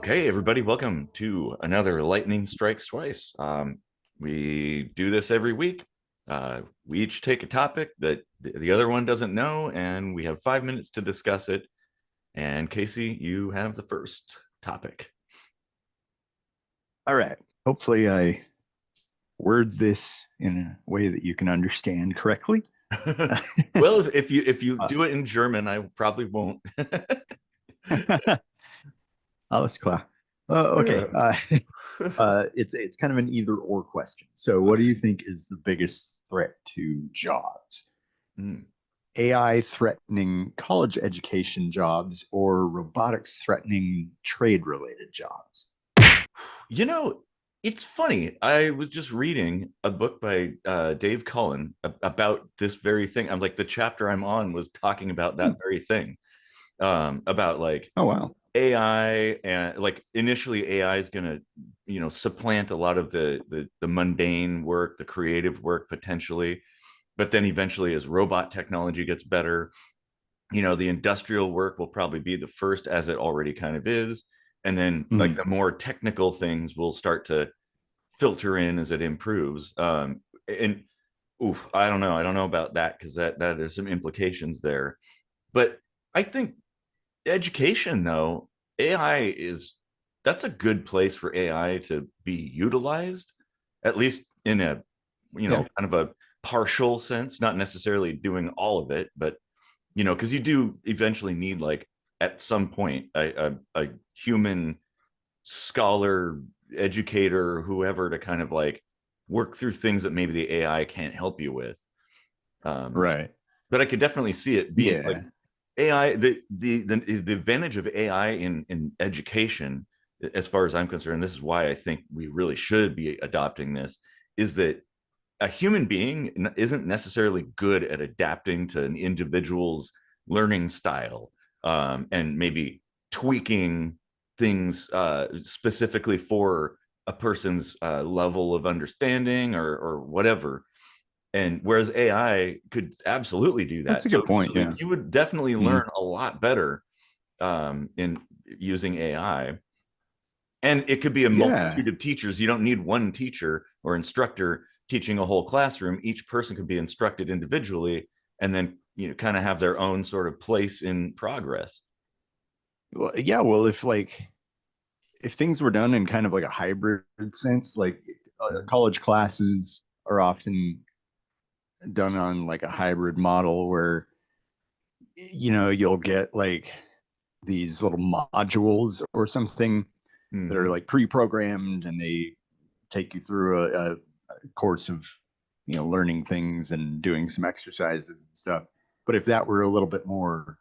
Okay, everybody, welcome to another Lightning Strikes Twice. We do this every week. We each take a topic that the other one doesn't know, and we have 5 minutes to discuss it. And Casey, you have the first topic. All right. Hopefully, I word this in a way that you can understand correctly. Well, if you Uh, do it in German, I probably won't. Alles klar. Okay. It's kind of an either or question. So, what do Okay. you think is the biggest threat to jobs? Hmm. AI threatening college education jobs or robotics threatening trade related jobs? You know, it's funny. I was just reading a book by Dave Cullen about this very thing. I'm like, the chapter I'm on was talking about Hmm. that very thing, about like Oh, wow. AI, and like initially AI is going to, supplant a lot of the mundane work, the creative work potentially, but then eventually as robot technology gets better, the industrial work will probably be the first, as it already kind of is, and then like Hmm. the more technical things will start to filter in as it improves. And oof, I don't know about that, because that there's some implications there. But I think education, though, AI is that's a good place for AI to be utilized, at least in a Yeah. kind of a partial sense, not necessarily doing all of it, but because you do eventually need, like, at some point, a human scholar, educator, whoever, to kind of like work through things that maybe the AI can't help you with. Um, Right. but I could definitely see it being like Yeah. AI, the advantage of AI in education, as far as I'm concerned, this is why I think we really should be adopting this, is that a human being isn't necessarily good at adapting to an individual's learning style, and maybe tweaking things specifically for a person's level of understanding, or whatever. And whereas AI could absolutely do That's that, a so good point. like Yeah. you would definitely Mhm. learn a lot better in using AI. And it could be a Yeah. multitude of teachers. You don't need one teacher or instructor teaching a whole classroom. Each person could be instructed individually, and then kind of have their own sort of place in progress. Well, yeah. Well, if things were done in kind of like a hybrid sense, like college classes are often done on like a hybrid model where you'll get like these little modules or something that Mm-hmm. are like pre-programmed and they take you through a course of learning things and doing some exercises and stuff. But if that were a little bit more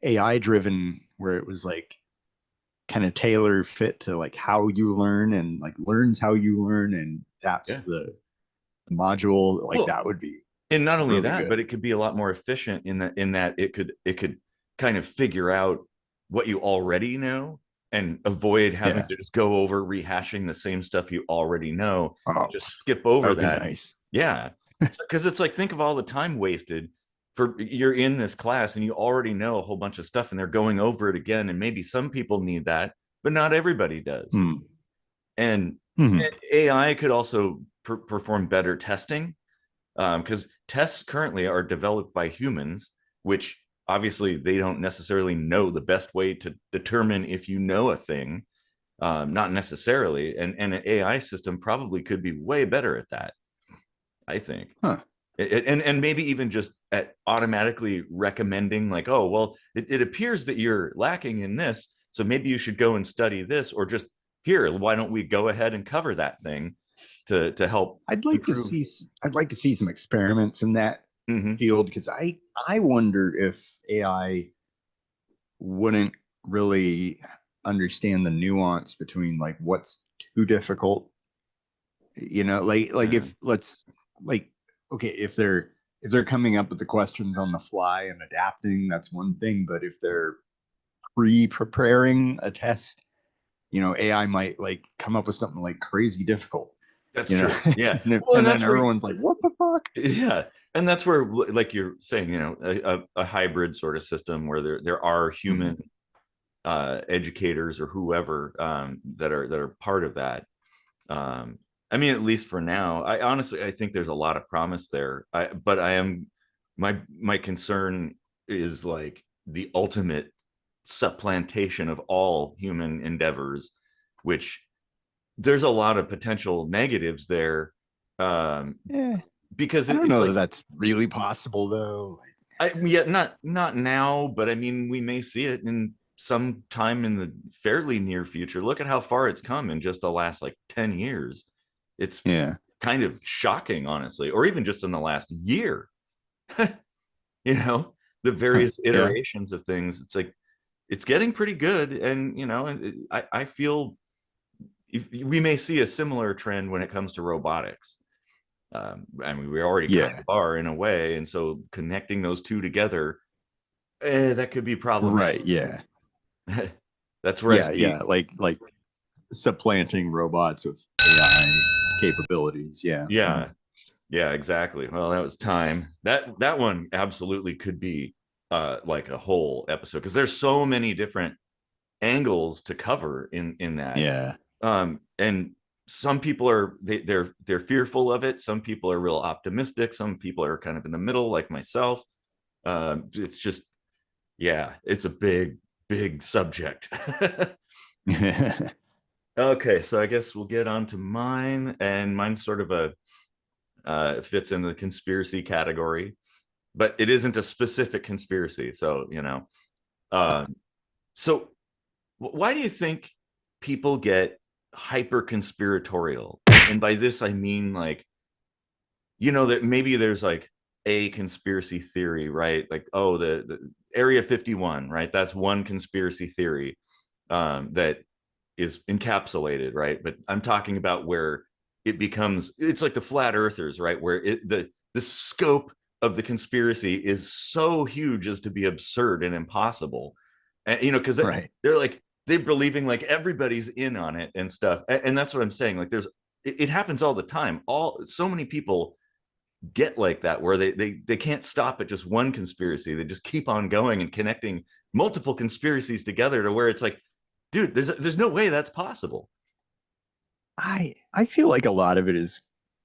AI driven, where it was like kind of tailor fit to like how you learn and like learns how you learn, and that's Yeah. the module, like Well, that would be and not only really that, good. but it could be a lot more efficient in that it could kind of figure out what you already know, and avoid having Yeah. to just go over rehashing the same stuff you already know. Oh, Just skip that over would be that. nice. Yeah. Because it's like, think of all the time wasted. For you're in this class and you already know a whole bunch of stuff, and they're going over it again, and maybe some people need that, but not everybody does. Hmm. And Hmm. AI could also perform better testing, because tests currently are developed by humans, which obviously they don't necessarily know the best way to determine if you know a thing. Not necessarily, and an AI system probably could be way better at that, I think. Huh. And maybe even just at automatically recommending, like, oh well, it appears that you're lacking in this, so maybe you should go and study this, or just, here, why don't we go ahead and cover that thing to help improve. I'd like to see some experiments in that Mm-hmm. field because I wonder if AI wouldn't really understand the nuance between like what's too difficult. Like Yeah. if let's like okay, if they're coming up with the questions on the fly and adapting, that's one thing. But if they're pre-preparing a test, AI might like come up with something like crazy difficult, That's you know, true. Yeah. and, Well, and and then that's where, everyone's like, what the fuck? yeah, and that's where, like you're saying, a hybrid sort of system where there are Hmm. human educators or whoever that are part of that. Um, I mean, at least for now, I honestly I think there's a lot of promise there. But I am my concern is like the ultimate supplantation of all human endeavors, which there's a lot of potential negatives there. Um, Yeah, because I don't it's know that like that's really possible though. yeah, not now, but I mean, we may see it in some time in the fairly near future. Look at how far it's come in just the last like 10 years. It's Yeah, kind of shocking, honestly, or even just in the last year, you know, the huh. various Yeah, iterations of things. It's like it's getting pretty good. And, I feel we may see a similar trend when it comes to robotics. I mean, we already kind yeah, of are in a way. And so connecting those two together, that could be problematic. right. Yeah, That's where I yeah, see. yeah. Like supplanting robots with AI capabilities. Yeah. Mhm. Yeah, yeah, exactly. Well, that was time. That one absolutely could be like a whole episode because there's so many different angles to cover in that. Yeah. And some people are they're fearful of it. Some people are real optimistic. Some people are kind of in the middle, like myself. It's just yeah, it's a big subject. Okay, so I guess we'll get on to mine, and mine's sort of a fits in the conspiracy category, but it isn't a specific conspiracy. So um, so why do you think people get hyper conspiratorial? And by this I mean like that maybe there's like a conspiracy theory, right? Like oh the Area 51, right? That's one conspiracy theory that is encapsulated, right? But I'm talking about where it's like the flat earthers, right? Where the scope of the conspiracy is so huge as to be absurd and impossible. And because Right. they're like they're believing like everybody's in on it and stuff. And that's what I'm saying. Like it happens all the time. All so many people get like that where they can't stop at just one conspiracy. They just keep on going and connecting multiple conspiracies together to where it's like, dude, there's no way that's possible. I feel like a lot of it is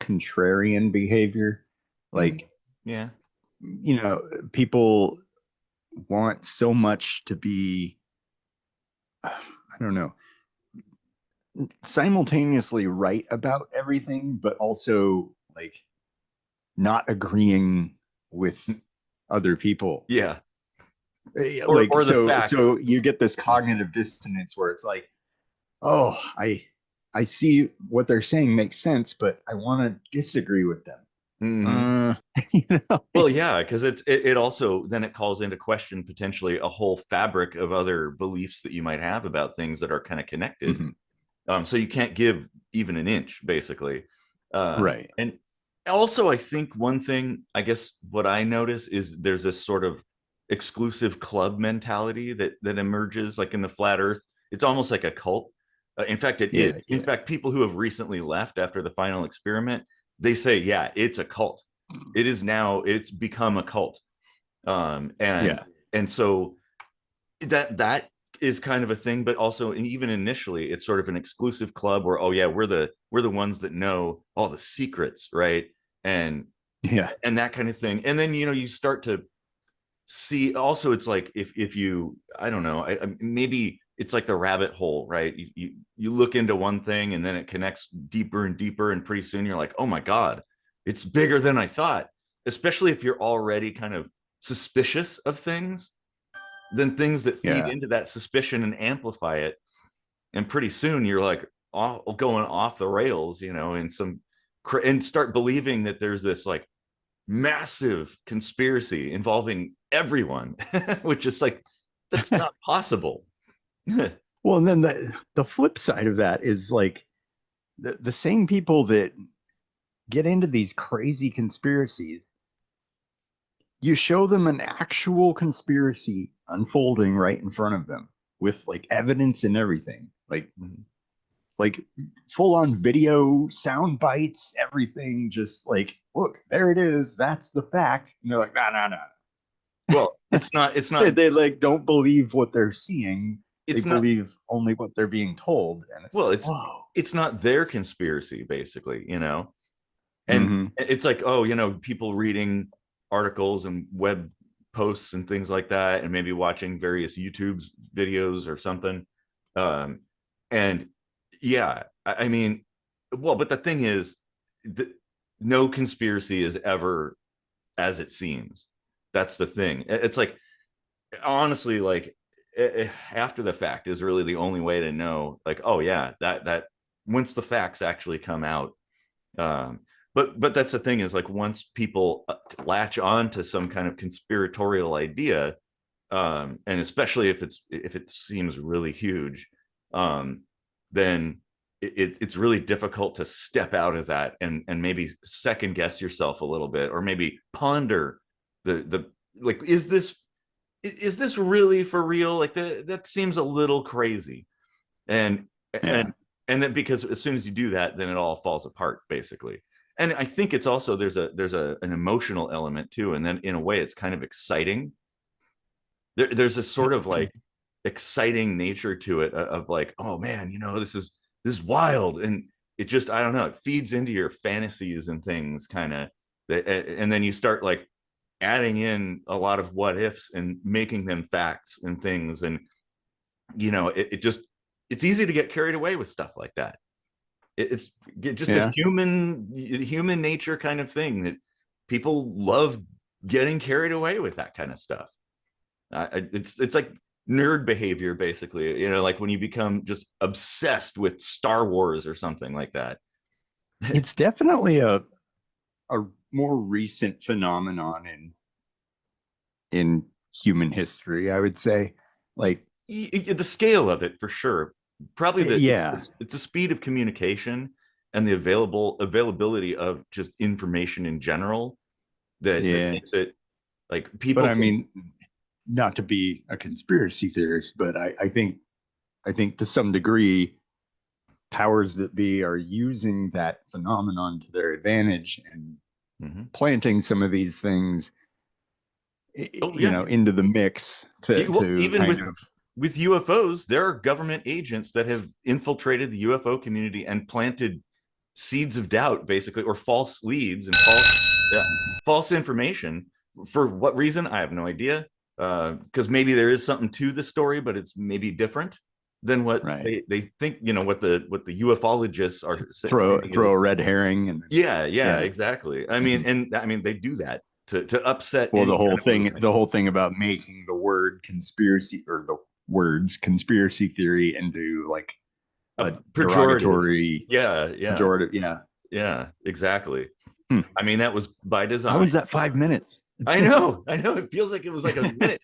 contrarian behavior. Mm, Like, yeah. people want so much to be, I don't know, simultaneously right about everything, but also like not agreeing with other people. Yeah. Like, Or the so facts. you get this cognitive dissonance where it's like, oh, I see what they're saying makes sense, but I want to disagree with them. Hmm. Uh, you know, Well, yeah, because it also then it calls into question potentially a whole fabric of other beliefs that you might have about things that are kind of connected. mhm, So you can't give even an inch, basically. right. And also, I think one thing, I guess, what I notice is there's this sort of exclusive club mentality that emerges, like in the flat Earth. It's almost like a cult. In fact, it is. Yeah, In yeah, fact, people who have recently left after the final experiment, they say, yeah, it's a cult. It is now. It's become a cult. Um, and yeah, and so that is kind of a thing, but also even initially it's sort of an exclusive club where oh yeah we're the ones that know all the secrets, right? and yeah, and that kind of thing. And then you start to see also it's like if you I don't know maybe it's like the rabbit hole, right? You look into one thing and then it connects deeper and deeper, and pretty soon you're like oh my god, it's bigger than I thought. Especially if you're already kind of suspicious of things, then things that feed yeah. into that suspicion and amplify it. And pretty soon you're like going off the rails, and and start believing that there's this like massive conspiracy involving everyone, which is like, that's not possible. Well, and then the flip side of that is like the same people that get into these crazy conspiracies, you show them an actual conspiracy unfolding right in front of them with like evidence and everything. Like full on video, sound bites, everything. Just like, look, there it is. That's the fact. And they're like, no, no, no. Well, it's not They like don't believe what they're seeing. they it's not, believe only what they're being told, and it's well, like, whoa. it's not their conspiracy, basically, you know. And Mm-hmm. it's like, oh, you know, people reading articles and web posts and things like that, and maybe watching various YouTube videos or something. Um, and yeah, I mean, well, but the thing is, the, no conspiracy is ever as it seems. That's the thing. It's like, honestly, like, after the fact is really the only way to know, like, oh yeah, that once the facts actually come out. um but that's the thing, is like, once people latch on to some kind of conspiratorial idea, and especially if it seems really huge, um then it's really difficult to step out of that and maybe second guess yourself a little bit, or maybe ponder the like, is this really for real? Like, that seems a little crazy. and Yeah. and and then, because as soon as you do that, then it all falls apart, basically. And I think it's also, there's an emotional element too, and then in a way it's kind of exciting. There's a sort of like exciting nature to it, of like, oh man, you know, this is wild. And it just, I don't know, it feeds into your fantasies and things, kind of. And then you start like adding in a lot of what ifs and making them facts and things. And you know, it just, it's easy to get carried away with stuff like that. It's just a Yeah. human nature kind of thing, that people love getting carried away with that kind of stuff. It's like nerd behavior, basically, you know, like when you become just obsessed with Star Wars or something like that. It's definitely a more recent phenomenon in human history, I would say. Like, The scale of it, for sure. Probably yeah, it's the speed of communication and the availability of just information in general, that yeah. makes it like, But people I can. mean, not to be a conspiracy theorist, but I think to some degree, powers that be are using that phenomenon to their advantage and Mhm. planting some of these things, Oh yeah. into the mix Well, to even kind of, with UFOs, there are government agents that have infiltrated the UFO community and planted seeds of doubt, basically, or false leads and uh, false information. For what reason, I have no idea. Because maybe there is something to the story, but it's maybe different than what right, they think. You know, what the ufologists are thinking it throw is. a red herring and Yeah, yeah, yeah. exactly. I mean, Mhm. and I mean, they do that to upset Well, any kind of movement. the whole thing about making the word conspiracy, or the words conspiracy theory, into like A a pejorative. derogatory Yeah, yeah, pejorative. Yeah. yeah, exactly. Hmm. I mean, that was by How design. was that 5 minutes? I know. It feels like it was like a minute.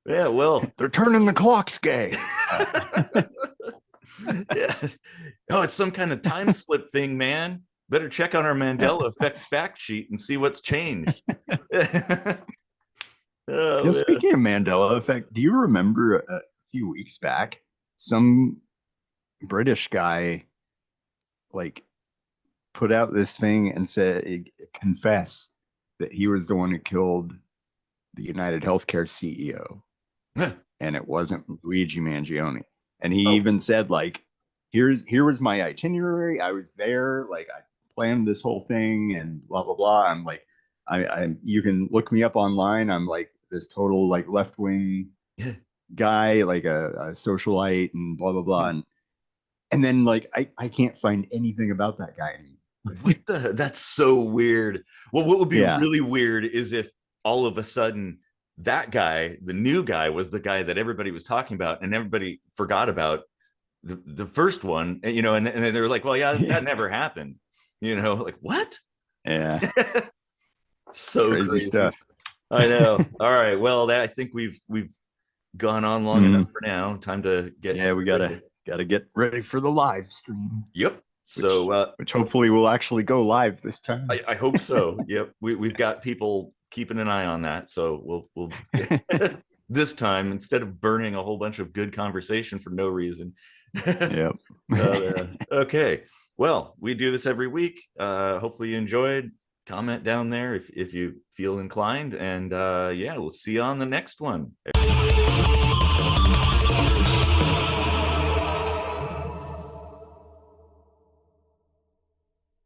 Yeah, well, They're turning the clocks gay. yeah. Oh, it's some kind of time slip thing, man. Better check on our Mandela effect fact sheet and see what's changed. Oh man. Speaking of Mandela effect, do you remember a few weeks back, some British guy like put out this thing and said, he confessed that he was the one who killed the United Healthcare CEO, and it wasn't Luigi Mangione. And he Oh, even said, like, here was my itinerary. I was there, like I planned this whole thing and blah blah blah. I'm like, I you can look me up online. I'm like this total like left wing yeah. guy, like a socialite and blah blah blah. And then like I can't find anything about that guy What anymore. the? That's so weird. Well, what would be Yeah. really weird is if all of a sudden that guy, the new guy, was the guy that everybody was talking about, and everybody forgot about the first one. You know, and they were like, "Well, yeah, Yeah. that never happened." You know, like, what? Yeah. So Crazy crazy. stuff. I know. All right. Well, I think we've gone on long enough Mm. for now. Time to get Yeah, we ready to. gotta get ready for the live stream, Yep. So which hopefully will actually go live this time. I hope so. Yep. We've got people keeping an eye on that. So we'll this time, instead of burning a whole bunch of good conversation for no reason. Yep. Yeah. Okay. Well, we do this every week. Hopefully you enjoyed. Comment down there if you feel inclined. And yeah, we'll see you on the next one.